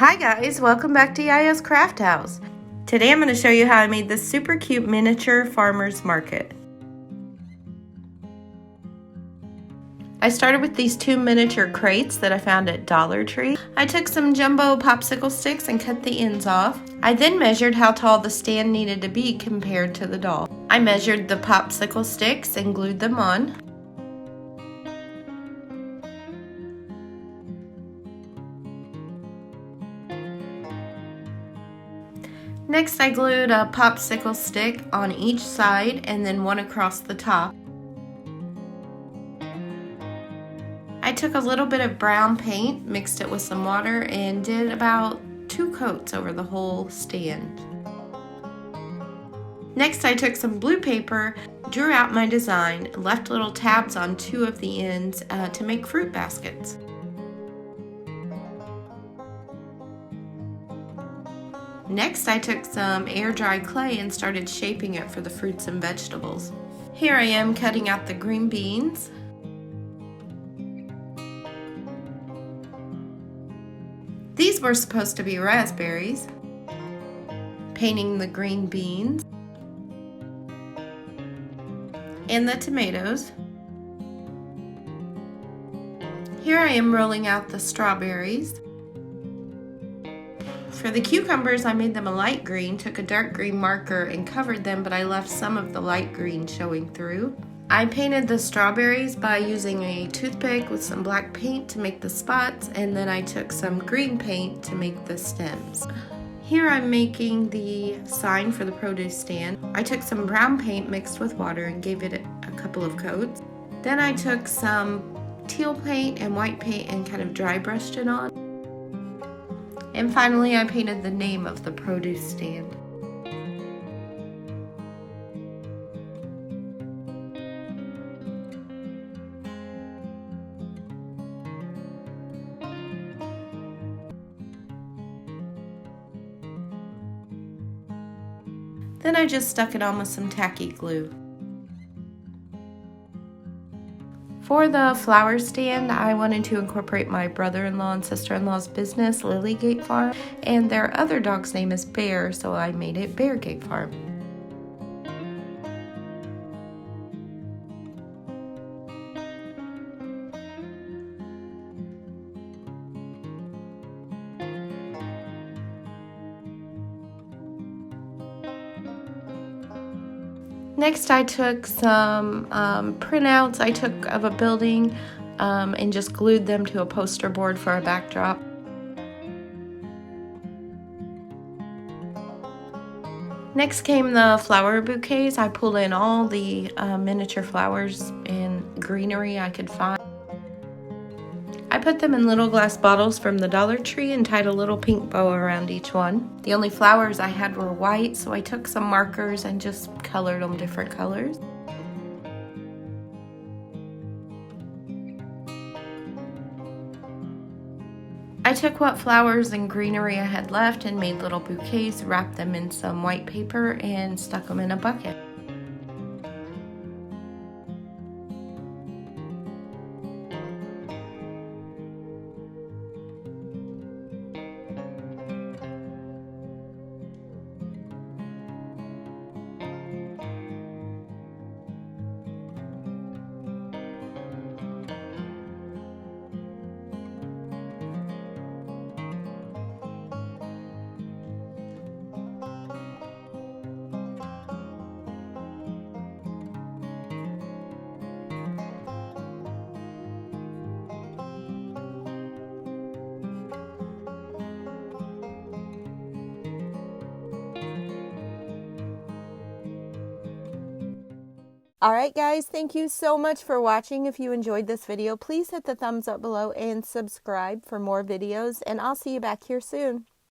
Hi guys, welcome back to Yaya's Craft House. Today I'm going to show you how I made this super cute miniature farmer's market. I started with these two miniature crates that I found at Dollar Tree. I took some jumbo popsicle sticks and cut the ends off. I then measured how tall the stand needed to be compared to the doll. I measured the popsicle sticks and glued them on. Next, I glued a popsicle stick on each side and then one across the top. I took a little bit of brown paint, mixed it with some water, and did about 2 coats over the whole stand. Next, I took some blue paper, drew out my design, left little tabs on 2 of the ends to make fruit baskets. Next, I took some air-dry clay and started shaping it for the fruits and vegetables. Here I am cutting out the green beans. These were supposed to be raspberries. Painting the green beans. And the tomatoes. Here I am rolling out the strawberries. For the cucumbers, I made them a light green, took a dark green marker and covered them, but I left some of the light green showing through. I painted the strawberries by using a toothpick with some black paint to make the spots, and then I took some green paint to make the stems. Here I'm making the sign for the produce stand. I took some brown paint mixed with water and gave it a couple of coats. Then I took some teal paint and white paint and kind of dry brushed it on. And finally, I painted the name of the produce stand. Then I just stuck it on with some tacky glue. For the flower stand, I wanted to incorporate my brother-in-law and sister-in-law's business, Lilygate Farm, and their other dog's name is Bear, so I made it Beargate Farm. Next, I took some printouts I took of a building and just glued them to a poster board for a backdrop. Next came the flower bouquets. I pulled in all the miniature flowers and greenery I could find. I put them in little glass bottles from the Dollar Tree and tied a little pink bow around each one. The only flowers I had were white, so I took some markers and just colored them different colors. I took what flowers and greenery I had left and made little bouquets, wrapped them in some white paper, and stuck them in a bucket. Alright guys, thank you so much for watching. If you enjoyed this video, please hit the thumbs up below and subscribe for more videos, and I'll see you back here soon.